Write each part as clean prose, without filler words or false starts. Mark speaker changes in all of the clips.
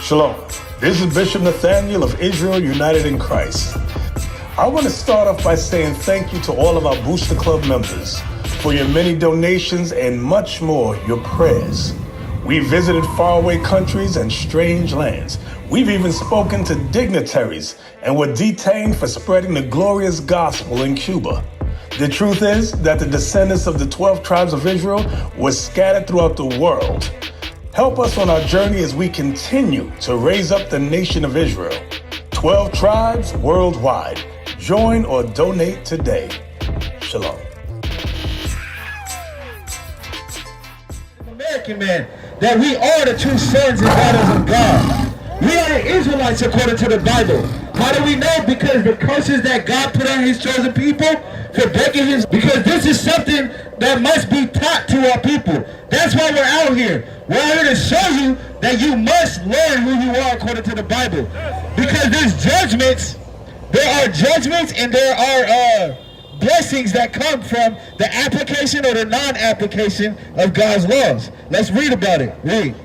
Speaker 1: Shalom. This is Bishop Nathaniel of Israel United in Christ. I want to start off by saying thank you to all of our Booster Club members for your many donations and much more, your prayers. We visited faraway countries and strange lands. We've even spoken to dignitaries and were detained for spreading the glorious gospel in Cuba. The truth is that the descendants of the 12 tribes of Israel were scattered throughout the world. Help us on our journey as we continue to raise up the nation of Israel. 12 tribes worldwide. Join or donate today. Shalom.
Speaker 2: American man, that we are the true sons and daughters of God. We are the Israelites according to the Bible. How do we know? Because the curses that God put on his chosen people for breaking his, because this is something that must be taught to our people. That's why we're out here. We're out here to show you that you must learn who you are according to the Bible. Because there's judgments, there are judgments and there are blessings that come from the application or the non-application of God's laws. Let's read about it. Read.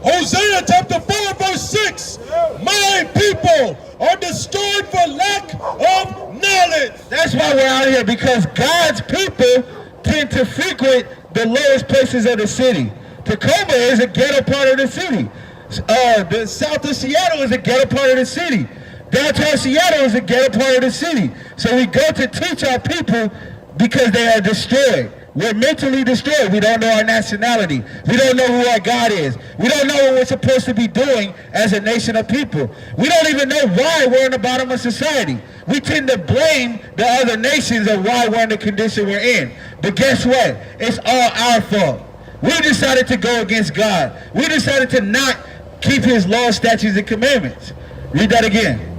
Speaker 3: Hosea chapter 4 verse 6. My people are destroyed for lack of knowledge.
Speaker 2: That's why we're out here, because God's people tend to frequent the lowest places of the city. Tacoma is a ghetto part of the city. The south of Seattle is a ghetto part of the city. Downtown Seattle is a ghetto part of the city. So we go to teach our people because they are destroyed. We're mentally destroyed. We don't know our nationality. We don't know who our God is. We don't know what we're supposed to be doing as a nation of people. We don't even know why we're in the bottom of society. We tend to blame the other nations of why we're in the condition we're in. But guess what? It's all our fault. We decided to go against God. We decided to not keep his laws, statutes, and commandments. Read that again.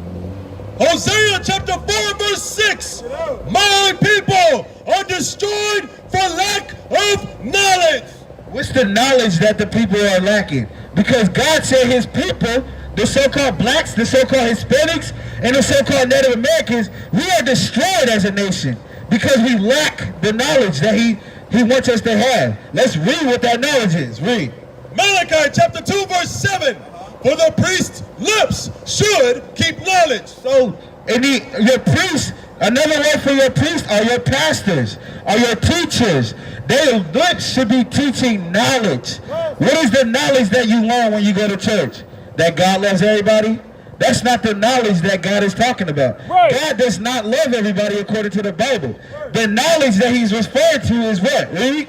Speaker 3: Hosea chapter 4 verse 6. My people are destroyed for lack of knowledge.
Speaker 2: What's the knowledge that the people are lacking? Because God said his people, the so-called blacks, the so-called Hispanics, and the so-called Native Americans, we are destroyed as a nation because we lack the knowledge that he wants us to have. Let's read what that knowledge is. Read.
Speaker 3: Malachi chapter 2 verse 7. For the priest's lips should keep knowledge.
Speaker 2: So, your priests, another word for your priests are your pastors, are your teachers. Their lips should be teaching knowledge. What is the knowledge that you learn when you go to church? That God loves everybody? That's not the knowledge that God is talking about. Right. God does not love everybody according to the Bible. Right. The knowledge that he's referring to is what? Read.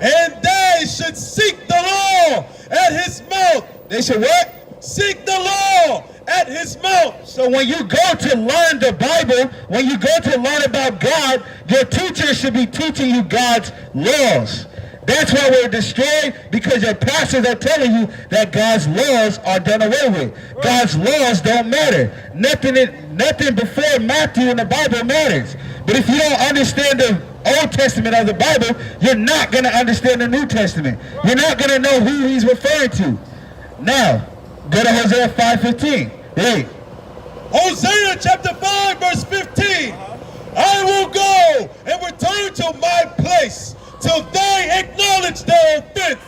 Speaker 3: And they should seek the law at his mouth.
Speaker 2: They should what?
Speaker 3: Seek the law at his mouth.
Speaker 2: So when you go to learn the Bible, when you go to learn about God, your teacher should be teaching you God's laws. That's why we're destroyed, because your pastors are telling you that God's laws are done away with. God's laws don't matter. Nothing before Matthew in the Bible matters. But if you don't understand the Old Testament of the Bible, you're not going to understand the New Testament. You're not going to know who he's referring to. Now, go to Hosea 5:15. Read.
Speaker 3: Hosea chapter 5 verse 15. I will go and return to my place till they acknowledge their offense.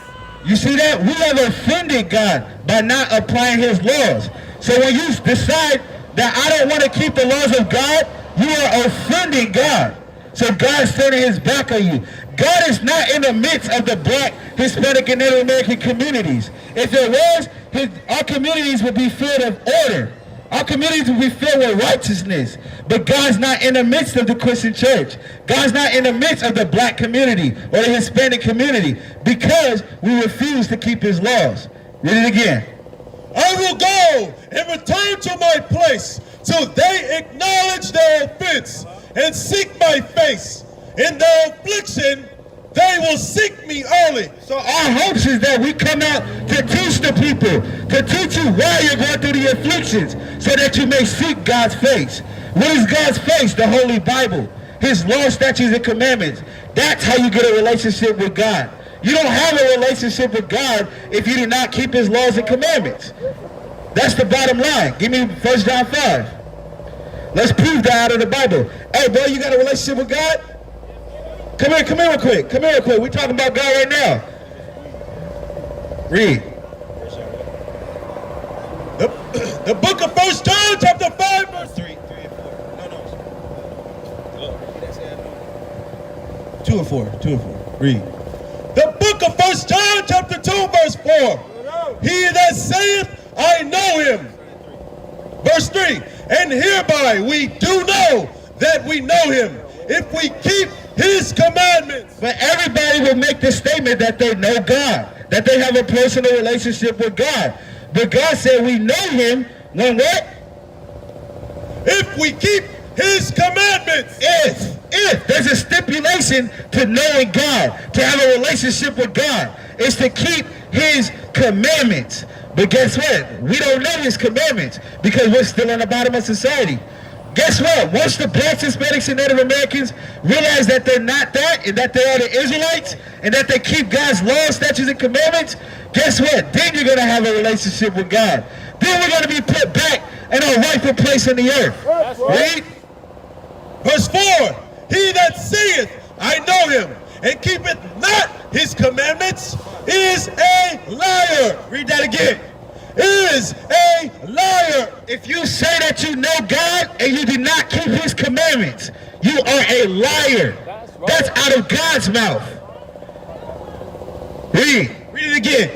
Speaker 2: You see that? We have offended God by not applying his laws. So when you decide that I don't want to keep the laws of God, you are offending God. So God's turning his back on you. God is not in the midst of the black, Hispanic, and Native American communities. If there was, our communities would be filled with order. Our communities would be filled with righteousness. But God's not in the midst of the Christian church. God's not in the midst of the black community or the Hispanic community, because we refuse to keep his laws. Read it again.
Speaker 3: I will go and return to my place till they acknowledge their offense and seek my face. In their affliction, they will seek me early.
Speaker 2: So our hopes is that we come out to teach the people, to teach you why you're going through the afflictions, so that you may seek God's face. What is God's face? The Holy Bible, his law, statutes, and commandments. That's how you get a relationship with God. You don't have a relationship with God if you do not keep his laws and commandments. That's the bottom line. Give me 1 John 5. Let's prove that out of the Bible. Hey, boy, you got a relationship with God? Come here real quick. We're talking about God right now. Read.
Speaker 3: The book of 1 John chapter 5 verse 3 and 4. No.
Speaker 2: 2 and 4. Read.
Speaker 3: The book of 1 John chapter 2 verse 4. He that saith, I know him. Verse 3. And hereby we do know that we know him, if we keep his commandments.
Speaker 2: But everybody will make the statement that they know God, that they have a personal relationship with God. But God said we know him when what?
Speaker 3: If we keep his commandments.
Speaker 2: If there's a stipulation to knowing God, to have a relationship with God, it's to keep his commandments. But guess what? We don't know his commandments because we're still on the bottom of society. Guess what? Once the blacks, Hispanics, and Native Americans realize that they're not that, and that they are the Israelites, and that they keep God's laws, statutes, and commandments, guess what? Then you're going to have a relationship with God. Then we're going to be put back in our rightful place in the earth. Right?
Speaker 3: Verse 4. He that saith, I know him, and keepeth not his commandments, is a liar.
Speaker 2: Read that again.
Speaker 3: Is a liar.
Speaker 2: If you say that you know God and you do not keep his commandments, you are a liar. That's out of God's mouth. Read it again.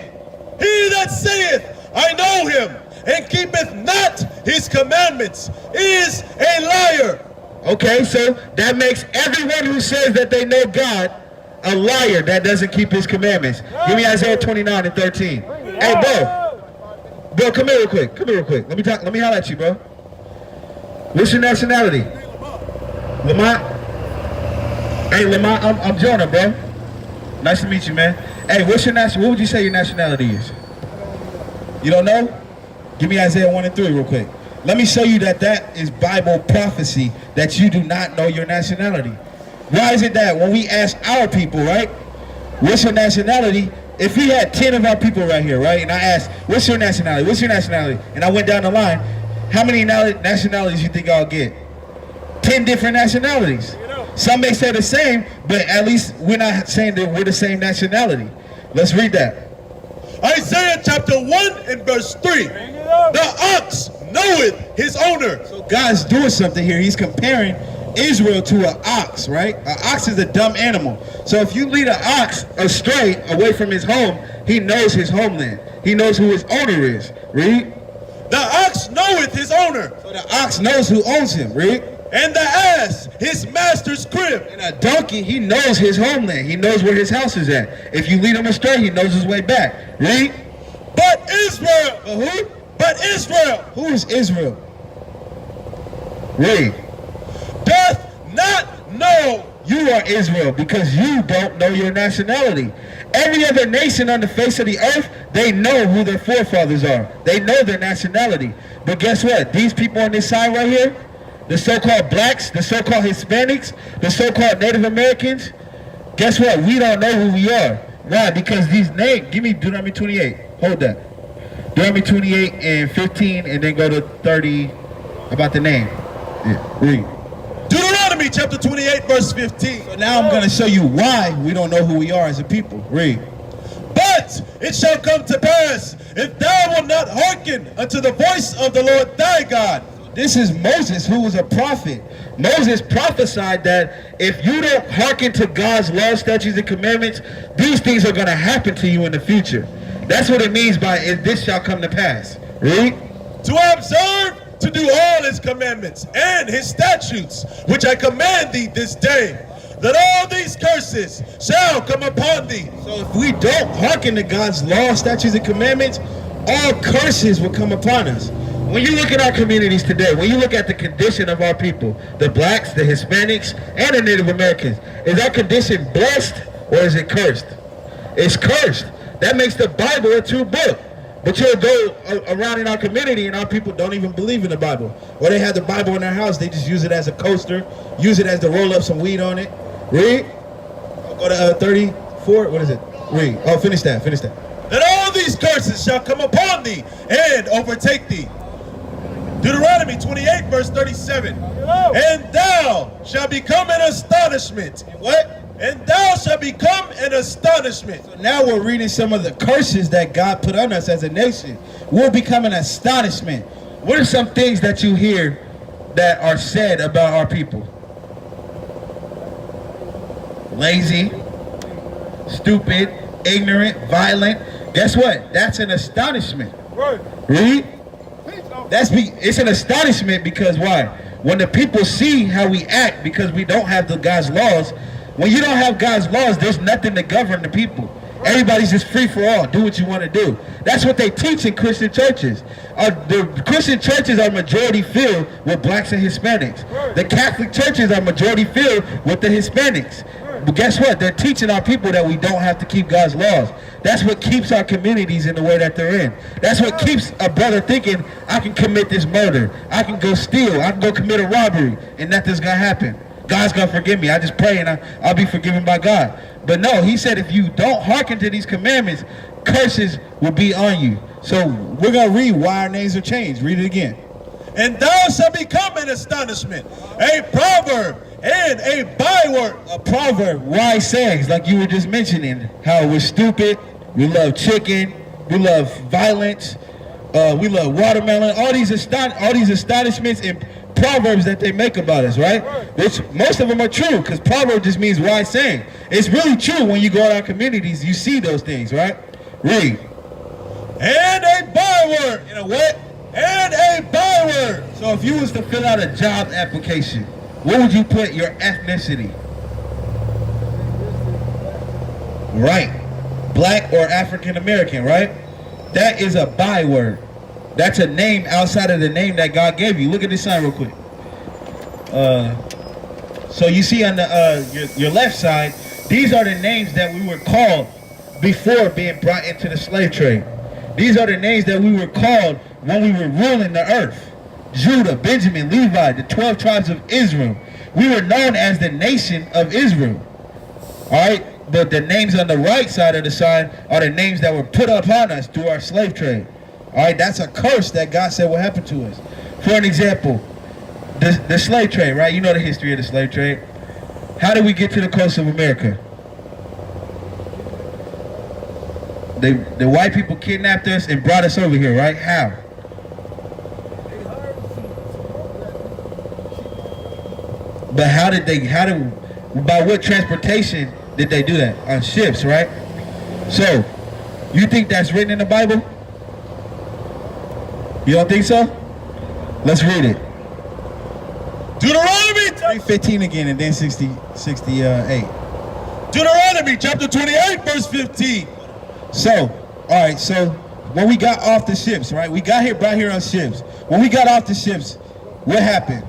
Speaker 3: He that saith, I know him, and keepeth not his commandments, is a liar.
Speaker 2: Okay, so that makes everyone who says that they know God a liar that doesn't keep his commandments. Give me Isaiah 29 and 13. Hey, bro, come here real quick. Let me holler at you, bro. What's your nationality? Lamont? Hey, Lamont, I'm Jonah, bro. Nice to meet you, man. Hey, what would you say your nationality is? You don't know? Give me Isaiah 1 and 3 real quick. Let me show you that is Bible prophecy, that you do not know your nationality. Why is it that when we ask our people, right, what's your nationality? If we had 10 of our people right here, right, and I asked, what's your nationality? What's your nationality? And I went down the line, how many nationalities you think I'll get? 10 different nationalities. Some may say the same, but at least we're not saying that we're the same nationality. Let's read that.
Speaker 3: Isaiah chapter 1 and verse 3. The ox knoweth his owner.
Speaker 2: So God's doing something here. He's comparing Israel to an ox, right? An ox is a dumb animal. So if you lead an ox astray away from his home, he knows his homeland. He knows who his owner is. Read.
Speaker 3: The ox knoweth his owner.
Speaker 2: So the ox knows who owns him. Read.
Speaker 3: And the ass his master's crib.
Speaker 2: And a donkey, he knows his homeland. He knows where his house is at. If you lead him astray, he knows his way back. Read.
Speaker 3: But Israel.
Speaker 2: Who?
Speaker 3: But Israel.
Speaker 2: Who is Israel? Read.
Speaker 3: Doth not know.
Speaker 2: You are Israel because you don't know your nationality. Every other nation on the face of the earth, they know who their forefathers are. They know their nationality. But guess what? These people on this side right here, the so-called blacks, the so-called Hispanics, the so-called Native Americans, guess what? We don't know who we are. Why? Because these names, give me Deuteronomy 28. Hold that. Deuteronomy 28 and 15, and then go to 30 about the name. Yeah, read.
Speaker 3: Deuteronomy chapter 28 verse 15.
Speaker 2: So now I'm going to show you why we don't know who we are as a people. Read.
Speaker 3: But it shall come to pass, if thou wilt not hearken unto the voice of the Lord thy God.
Speaker 2: This is Moses, who was a prophet. Moses prophesied that if you don't hearken to God's laws, statutes, and commandments, these things are going to happen to you in the future. That's what it means by if this shall come to pass. Read.
Speaker 3: To observe, to do all his commandments and his statutes, which I command thee this day, that all these curses shall come upon thee.
Speaker 2: So if we don't hearken to God's laws, statutes, and commandments, all curses will come upon us. When you look at our communities today, when you look at the condition of our people, the blacks, the Hispanics, and the Native Americans, is our condition blessed or is it cursed? It's cursed. That makes the Bible a true book. But you'll go around in our community and our people don't even believe in the Bible. Or they have the Bible in their house, they just use it as a coaster, use it as to roll up some weed on it. Read. Go to 34, what is it? Read. Oh, finish that.
Speaker 3: That all these curses shall come upon thee and overtake thee. Deuteronomy 28 verse 37. And thou shalt become an astonishment.
Speaker 2: What?
Speaker 3: and thou shalt become an astonishment.
Speaker 2: So now we're reading some of the curses that God put on us as a nation. We'll become an astonishment. What are some things that you hear that are said about our people? Lazy, stupid, ignorant, violent. Guess what? That's an astonishment. Read. It's an astonishment because why? When the people see how we act because we don't have God's laws, when you don't have God's laws, there's nothing to govern the people. Everybody's just free for all. Do what you want to do. That's what they teach in Christian churches. The Christian churches are majority filled with blacks and Hispanics. The Catholic churches are majority filled with the Hispanics. But guess what? They're teaching our people that we don't have to keep God's laws. That's what keeps our communities in the way that they're in. That's what keeps a brother thinking, I can commit this murder. I can go steal. I can go commit a robbery. And nothing's going to happen. God's going to forgive me. I just pray and I'll be forgiven by God. But no, he said if you don't hearken to these commandments, curses will be on you. So we're going to read why our names are changed. Read it again.
Speaker 3: And thou shalt become an astonishment, a proverb, and a byword.
Speaker 2: A proverb, wise sayings, like you were just mentioning, how we're stupid, we love chicken, we love violence, we love watermelon, all these astonishments and proverbs that they make about us, right? Which most of them are true, because proverb just means wise saying. It's really true when you go out our communities, you see those things, right? Read.
Speaker 3: And a byword.
Speaker 2: And a what?
Speaker 3: And a byword.
Speaker 2: So if you was to fill out a job application, what would you put your ethnicity? Right. Black or African American, right? That is a byword. That's a name outside of the name that God gave you. Look at this sign real quick. So you see on the your left side, these are the names that we were called before being brought into the slave trade. These are the names that we were called when we were ruling the earth. Judah, Benjamin, Levi, the 12 tribes of Israel. We were known as the nation of Israel. All right? But the names on the right side of the sign are the names that were put upon us through our slave trade. All right? That's a curse that God said will happen to us. For an example, the slave trade, right? You know the history of the slave trade. How did we get to the coast of America? The white people kidnapped us and brought us over here, right? How? But by what transportation did they do that? On ships, right? So, you think that's written in the Bible? You don't think so? Let's read it.
Speaker 3: Deuteronomy
Speaker 2: 15 again and then 68.
Speaker 3: Deuteronomy chapter 28 verse 15.
Speaker 2: So, all right, so when we got off the ships, right? We got here, brought here on ships. When we got off the ships, what happened?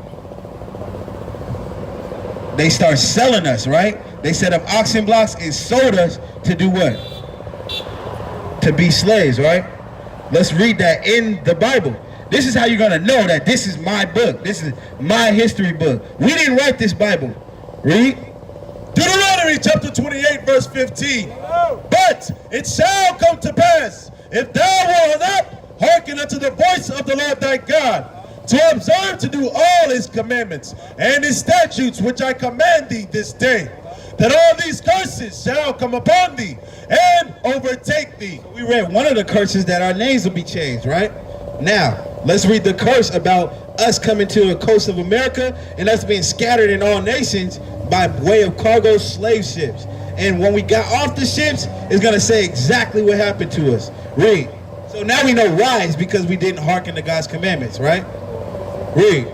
Speaker 2: They start selling us, right? They set up auction blocks and sold us to do what? To be slaves, right? Let's read that in the Bible. This is how you're going to know that this is my book. This is my history book. We didn't write this Bible. Read.
Speaker 3: Deuteronomy chapter 28 verse 15. But it shall come to pass, if thou wilt not hearken unto the voice of the Lord thy God, to observe to do all his commandments and his statutes which I command thee this day, that all these curses shall come upon thee and overtake thee.
Speaker 2: We read one of the curses that our names will be changed, right? Now, let's read the curse about us coming to the coast of America and us being scattered in all nations by way of cargo slave ships. And when we got off the ships, it's going to say exactly what happened to us. Read. So now we know why. It's because we didn't hearken to God's commandments, right? Read.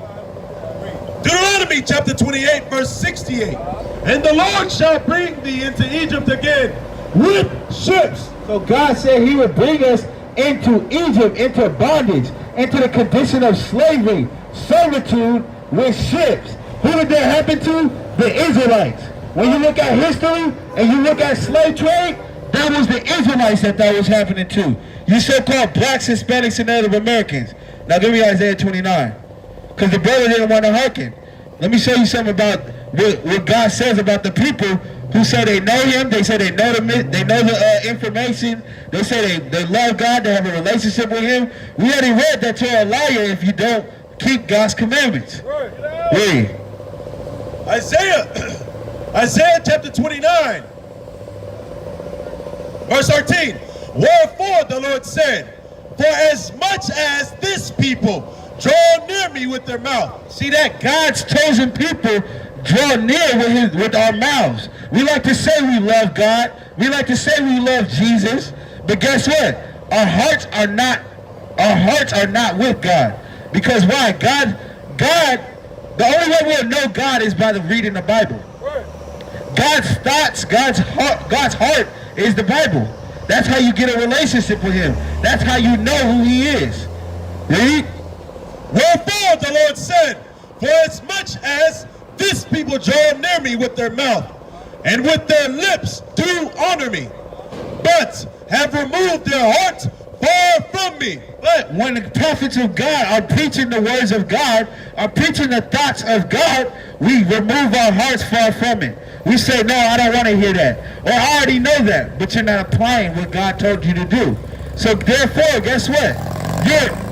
Speaker 3: Deuteronomy chapter 28 verse 68. And the Lord shall bring thee into Egypt again with ships.
Speaker 2: So God said he would bring us into Egypt, into bondage, into the condition of slavery, servitude with ships. Who did that happen to? The Israelites. When you look at history and you look at slave trade, that was the Israelites that was happening to. You so-called blacks, Hispanics, and Native Americans. Now give me Isaiah 29. Because the brother didn't want to hearken. Let me show you something about what God says about the people who say they know him. They say they know the information. They say they love God. They have a relationship with him. We already read that you're a liar if you don't keep God's commandments. Read.
Speaker 3: Isaiah Isaiah chapter 29, verse 13. Wherefore the Lord said, for as much as this people draw near me with their mouth.
Speaker 2: See that? God's chosen people draw near with our mouths. We like to say we love God. We like to say we love Jesus. But guess what? Our hearts are not with God. Because why? God, the only way we'll know God is by the reading the Bible. God's thoughts, God's heart is the Bible. That's how you get a relationship with him. That's how you know who he is. Read.
Speaker 3: Wherefore the Lord said, for as much as this people draw near me with their mouth, and with their lips do honor me, but have removed their heart far from me.
Speaker 2: But when the prophets of God are preaching the words of God, are preaching the thoughts of God, we remove our hearts far from it. We say, no, I don't want to hear that. Or I already know that, but you're not applying what God told you to do. So therefore, guess what?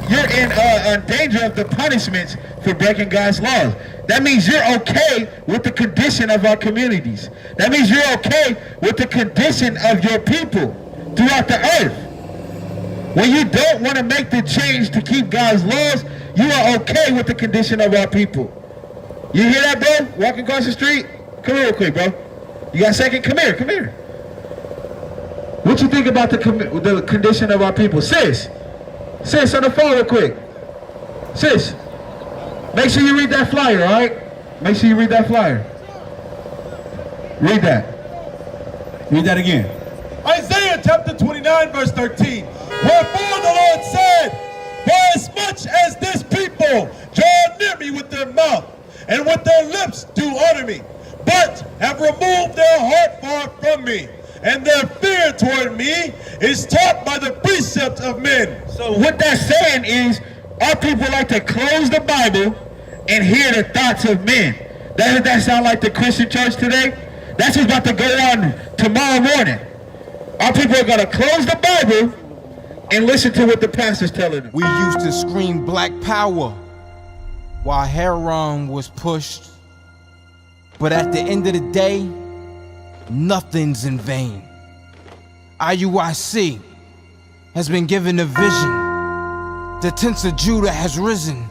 Speaker 2: You're in danger of the punishments for breaking God's laws. That means you're okay with the condition of our communities. That means you're okay with the condition of your people throughout the earth. When you don't want to make the change to keep God's laws, you are okay with the condition of our people. You hear that, bro? Walking across the street? Come here real quick, bro. You got a second? Come here. What you think about the condition of our people? Sis, on the phone real quick. Sis, make sure you read that flyer, all right? Make sure you read that flyer. Read that. Read that again.
Speaker 3: Isaiah chapter 29, verse 13. Wherefore the Lord said, for as much as this people draw near me with their mouth, and with their lips do honor me, but have removed their heart far from me, and their fear toward me is taught by the precepts of men.
Speaker 2: So what that's saying is, our people like to close the Bible and hear the thoughts of men. Doesn't that sound like the Christian church today? That's what's about to go on tomorrow morning. Our people are going to close the Bible and listen to what the pastor's telling them.
Speaker 4: We used to scream black power while heroin was pushed. But at the end of the day, nothing's in vain. IUIC has been given a vision. The tents of Judah has risen.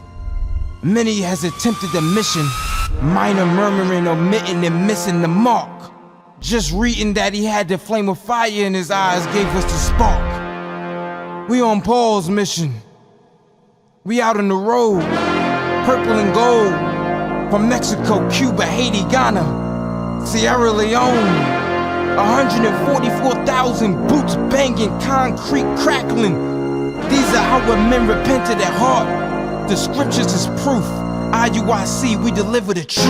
Speaker 4: Many has attempted the mission. Minor murmuring, omitting, and missing the mark. Just reading that he had the flame of fire in his eyes gave us the spark. We on Paul's mission. We out on the road, purple and gold. From Mexico, Cuba, Haiti, Ghana, Sierra Leone. 144,000 boots banging, concrete crackling. These are our men repented at heart. The scriptures is proof. IUIC, we deliver the truth.